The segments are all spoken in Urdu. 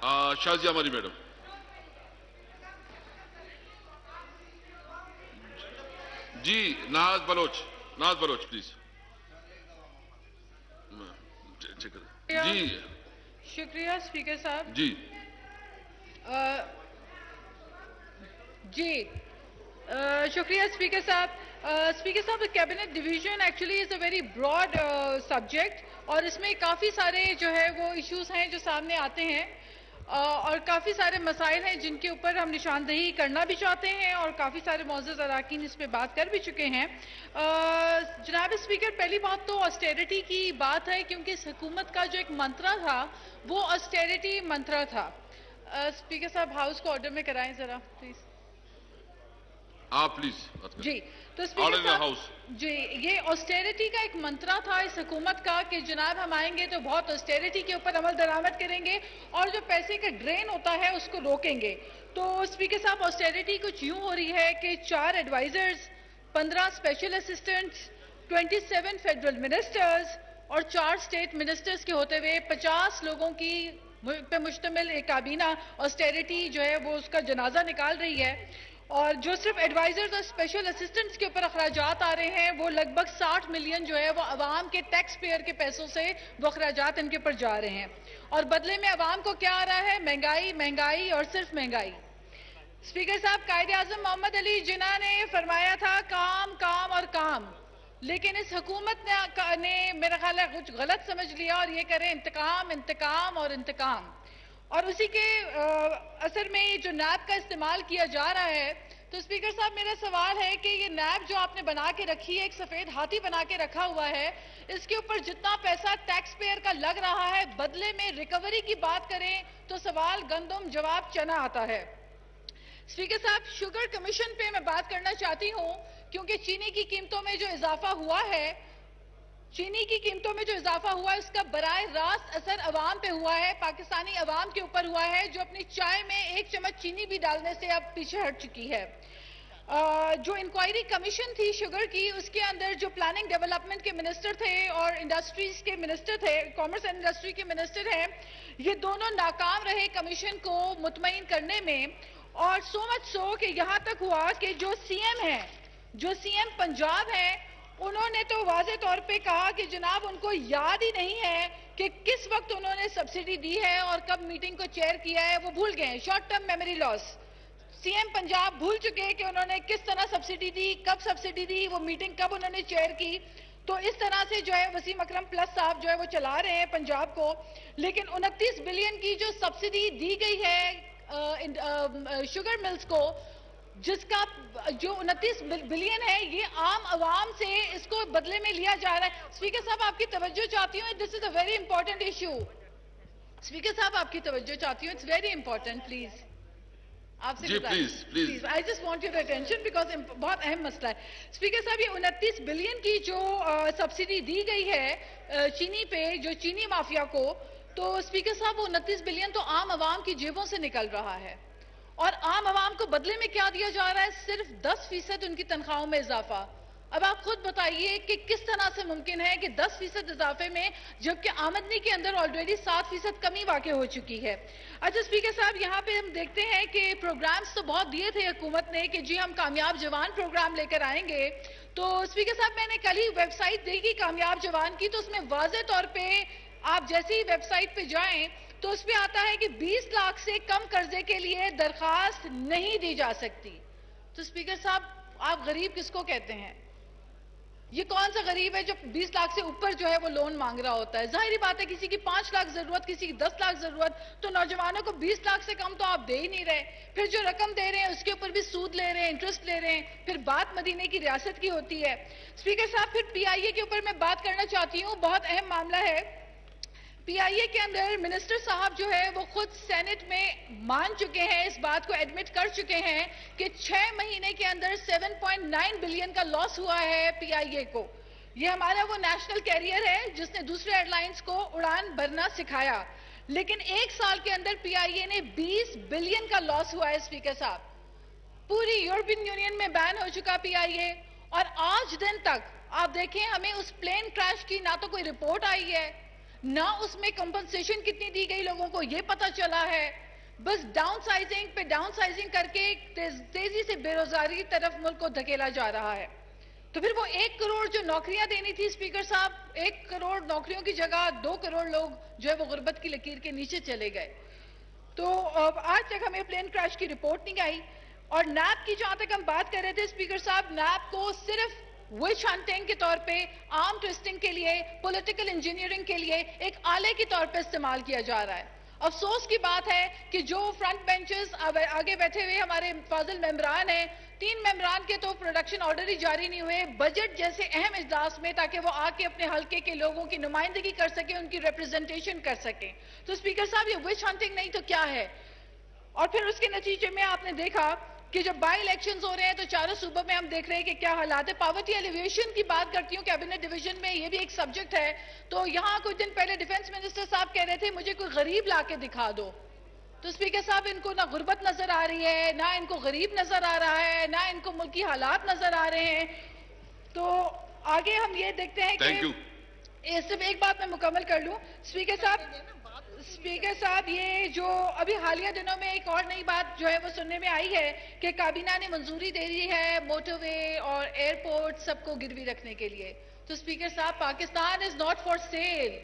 شازیہ ہماری میڈم. جی ناز بلوچ پلیز. جی شکریہ اسپیکر صاحب. جی جی شکریہ اسپیکر صاحب. اسپیکر صاحب, cabinet division actually is a very broad subject, اور اس میں کافی سارے جو ہے وہ ایشوز ہیں جو سامنے آتے ہیں, اور کافی سارے مسائل ہیں جن کے اوپر ہم نشاندہی کرنا بھی چاہتے ہیں, اور کافی سارے معزز اراکین اس پہ بات کر بھی چکے ہیں. جناب اسپیکر, پہلی بات تو آسٹیرٹی کی بات ہے, کیونکہ اس حکومت کا جو ایک منترا تھا وہ آسٹیرٹی منترا تھا. اسپیکر صاحب ہاؤس کو آرڈر میں کرائیں ذرا پلیز. آپ پلیز بات کریں. جی تو اسپیکر آرڈر ان صاحب, ہاؤس. جی یہ آسٹیرٹی کا ایک منترا تھا اس حکومت کا کہ جناب ہم آئیں گے تو بہت آسٹیرٹی کے اوپر عمل درآمد کریں گے, اور جو پیسے کا ڈرین ہوتا ہے اس کو روکیں گے. تو اسپیکر صاحب, آسٹیرٹی کچھ یوں ہو رہی ہے کہ 4 advisers, 15 special assistants, 27 federal ministers اور 4 اسٹیٹ منسٹرز کے ہوتے ہوئے 50 لوگوں کی پہ مشتمل ایک کابینہ آسٹیرٹی جو ہے وہ اس کا جنازہ نکال رہی ہے. اور جو صرف ایڈوائزرز اور اسپیشل اسسٹنٹس کے اوپر اخراجات آ رہے ہیں وہ لگ بھگ 60 ملین جو ہے وہ عوام کے ٹیکس پیئر کے پیسوں سے وہ اخراجات ان کے اوپر جا رہے ہیں, اور بدلے میں عوام کو کیا آ رہا ہے؟ مہنگائی اور صرف مہنگائی. اسپیکر صاحب, قائد اعظم محمد علی جناح نے فرمایا تھا کام کام اور کام, لیکن اس حکومت نے میرا خیال ہے کچھ غلط سمجھ لیا اور یہ کریں انتقام انتقام اور انتقام, اور اسی کے اثر میں جو نیب کا استعمال کیا جا رہا ہے. تو اسپیکر صاحب, میرا سوال ہے کہ یہ نیب جو آپ نے بنا کے رکھی ہے, ایک سفید ہاتھی بنا کے رکھا ہوا ہے, اس کے اوپر جتنا پیسہ ٹیکس پیئر کا لگ رہا ہے, بدلے میں ریکوری کی بات کریں تو سوال گندم جواب چنا آتا ہے. اسپیکر صاحب, شوگر کمیشن پہ میں بات کرنا چاہتی ہوں, کیونکہ چینی کی قیمتوں میں جو اضافہ ہوا ہے اس کا براہ راست اثر عوام پہ ہوا ہے, پاکستانی عوام کے اوپر ہوا ہے, جو اپنی چائے میں 1 چمچ چینی بھی ڈالنے سے اب پیچھے ہٹ چکی ہے. جو انکوائری کمیشن تھی شوگر کی, اس کے اندر جو پلاننگ ڈیولپمنٹ کے منسٹر تھے اور انڈسٹریز کے منسٹر تھے, کامرس اینڈ انڈسٹری کے منسٹر ہیں, یہ دونوں ناکام رہے کمیشن کو مطمئن کرنے میں. اور سو مچ سو کہ یہاں تک ہوا کہ جو سی ایم پنجاب ہیں, انہوں نے تو واضح طور پہ کہا کہ جناب ان کو یاد ہی نہیں ہے کہ کس وقت انہوں نے سبسڈی دی ہے اور کب میٹنگ کو چیئر کیا ہے, وہ بھول گئے ہیں. Short term memory loss. C M Punjab بھول چکے کہ انہوں نے کس طرح سبسڈی دی, کب سبسڈی دی, وہ میٹنگ کب انہوں نے چیئر کی. تو اس طرح سے جو ہے وسیم اکرم پلس صاحب جو ہے وہ چلا رہے ہیں پنجاب کو. لیکن 29 بلین کی جو سبسڈی دی گئی ہے شوگر ملز کو, جس کا جو 29 بلین ہے, یہ عام عوام سے اس کو بدلے میں لیا جا رہا ہے. اسپیکر صاحب آپ کی توجہ چاہتی ہوں, this is a very important issue. Speaker صاحب آپ کی توجہ چاہتی ہوں, اٹس ویری امپورٹنٹ, پلیز آپ سے جی please. I just want your attention because بہت اہم مسئلہ ہے. اسپیکر صاحب, یہ 29 بلین کی جو سبسڈی دی گئی ہے چینی پہ, جو چینی مافیا کو, تو اسپیکر صاحب وہ 29 بلین تو عام عوام کی جیبوں سے نکل رہا ہے, اور عام عوام کو بدلے میں کیا دیا جا رہا ہے؟ صرف 10% ان کی تنخواہوں میں اضافہ. اب آپ خود بتائیے کہ کس طرح سے ممکن ہے کہ 10% اضافے میں, جبکہ آمدنی کے اندر آلریڈی 7% کمی واقع ہو چکی ہے. اچھا اسپیکر صاحب, یہاں پہ ہم دیکھتے ہیں کہ پروگرامز تو بہت دیے تھے حکومت نے کہ جی ہم کامیاب جوان پروگرام لے کر آئیں گے. تو اسپیکر صاحب, میں نے کل ہی ویب سائٹ دیکھی کامیاب جوان کی, تو اس میں واضح طور پہ آپ جیسے ہی ویب سائٹ پہ جائیں تو اس پہ آتا ہے کہ 20 لاکھ سے کم قرضے کے لیے درخواست نہیں دی جا سکتی. تو اسپیکر صاحب, آپ غریب کس کو کہتے ہیں؟ یہ کون سا غریب ہے جو 20 لاکھ سے اوپر جو ہے وہ لون مانگ رہا ہوتا ہے؟ ظاہری بات ہے کسی کی 5 لاکھ ضرورت, کسی کی 10 لاکھ ضرورت, تو نوجوانوں کو 20 لاکھ سے کم تو آپ دے ہی نہیں رہے. پھر جو رقم دے رہے ہیں اس کے اوپر بھی سود لے رہے ہیں, انٹرسٹ لے رہے ہیں. پھر بات مدینے کی ریاست کی ہوتی ہے. اسپیکر صاحب, پھر پی آئی اے کے اوپر میں بات کرنا چاہتی ہوں, بہت اہم معاملہ ہے. پی آئی اے کے اندر منسٹر صاحب جو ہے وہ خود سینٹ میں مان چکے ہیں, اس بات کو ایڈمٹ کر چکے ہیں کہ 6 مہینے کے اندر 7.9 بلین کا لاس ہوا ہے پی آئی اے کو. یہ ہمارا وہ نیشنل کیریئر ہے جس نے دوسرے ایئر لائنز کو اڑان بھرنا سکھایا, لیکن 1 سال کے اندر پی آئی اے نے 20 بلین کا لاس ہوا ہے. اسپیکر صاحب, پوری یورپین یونین میں بین ہو چکا پی آئی اے, اور آج دن تک آپ دیکھیں ہمیں اس پلین کریش کی نہ تو کوئی رپورٹ آئی ہے, نہ اس میں کمپنسیشن کتنی دی گئی لوگوں کو یہ پتا چلا ہے. بس ڈاؤن سائزنگ پہ ڈاؤن سائزنگ کر کے تیزی سے بے روزگاری کی طرف ملک کو دھکیلا جا رہا ہے. تو پھر وہ 1 کروڑ جو نوکریاں دینی تھی اسپیکر صاحب، 1 کروڑ نوکریوں کی جگہ 2 کروڑ لوگ جو ہے وہ غربت کی لکیر کے نیچے چلے گئے. تو آج تک ہمیں پلین کریش کی رپورٹ نہیں آئی. اور نیب کی جہاں تک ہم بات کر رہے تھے اسپیکر صاحب، نیب کو صرف وچ ہنٹنگ کے طور پہ، آرم ٹوئسٹنگ کے لیے، پولیٹیکل انجینئرنگ کے لیے ایک آلے کے طور پہ استعمال کیا جا رہا ہے. افسوس کی بات ہے کہ جو فرنٹ بینچز آگے بیٹھے ہوئے ہمارے فاضل ممبران ہیں، 3 ممبران کے تو پروڈکشن آرڈر ہی جاری نہیں ہوئے بجٹ جیسے اہم اجلاس میں، تاکہ وہ آ کے اپنے حلقے کے لوگوں کی نمائندگی کر سکیں، ان کی ریپرزنٹیشن کر سکیں. تو اسپیکر صاحب یہ وچ ہنٹنگ نہیں تو کیا ہے؟ اور پھر اس کے نتیجے میں آپ نے دیکھا کہ جب بائی الیکشنز ہو رہے ہیں تو چاروں صوبوں میں ہم دیکھ رہے ہیں کہ کیا حالات ہے. پاورٹی ایلیویشن کی بات کرتی ہوں کیبنٹ ڈویژن میں، یہ بھی ایک سبجیکٹ ہے. تو یہاں کچھ دن پہلے ڈیفنس منسٹر صاحب کہہ رہے تھے مجھے کوئی غریب لا کے دکھا دو. تو اسپیکر صاحب ان کو نہ غربت نظر آ رہی ہے، نہ ان کو غریب نظر آ رہا ہے، نہ ان کو ملکی حالات نظر آ رہے ہیں. تو آگے ہم یہ دیکھتے ہیں تھینک کہ یو. صرف ایک بات میں مکمل کر لوں اسپیکر صاحب، یہ جو ابھی حالیہ دنوں میں ایک اور نئی بات جو ہے وہ سننے میں آئی ہے کہ کابینہ نے منظوری دے دی ہے موٹر وے اور ایئرپورٹ سب کو گروی رکھنے کے لیے. تو اسپیکر صاحب، Pakistan is not for sale.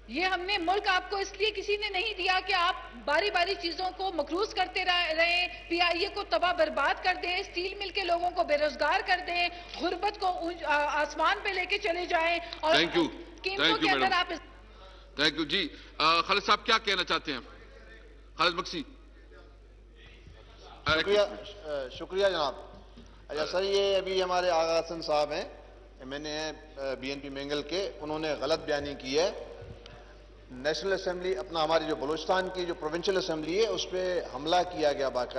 یہ ہم نے ملک آپ کو اس لیے کسی نے نہیں دیا کہ آپ باری باری چیزوں کو مقروض کرتے رہیں، پی آئی اے کو تباہ برباد کر دیں، اسٹیل مل کے لوگوں کو بے روزگار کر دیں، غربت کو آسمان پہ لے کے چلے جائیں اور تھینک یو. قیمتوں تھینک کے یو اندر میڈم. آپ تھینک یو. جی خالد صاحب کیا کہنا چاہتے ہیں؟ خالد بکسی. شکریہ جناب. اچھا سر، یہ ابھی ہمارے آغا حسن صاحب ہیں، میں نے بی این پی مینگل کے، انہوں نے غلط بیانی کی ہے. نیشنل اسمبلی اپنا ہماری جو بلوچستان کی جو پروونشل اسمبلی ہے اس پہ حملہ کیا گیا باقاعدہ.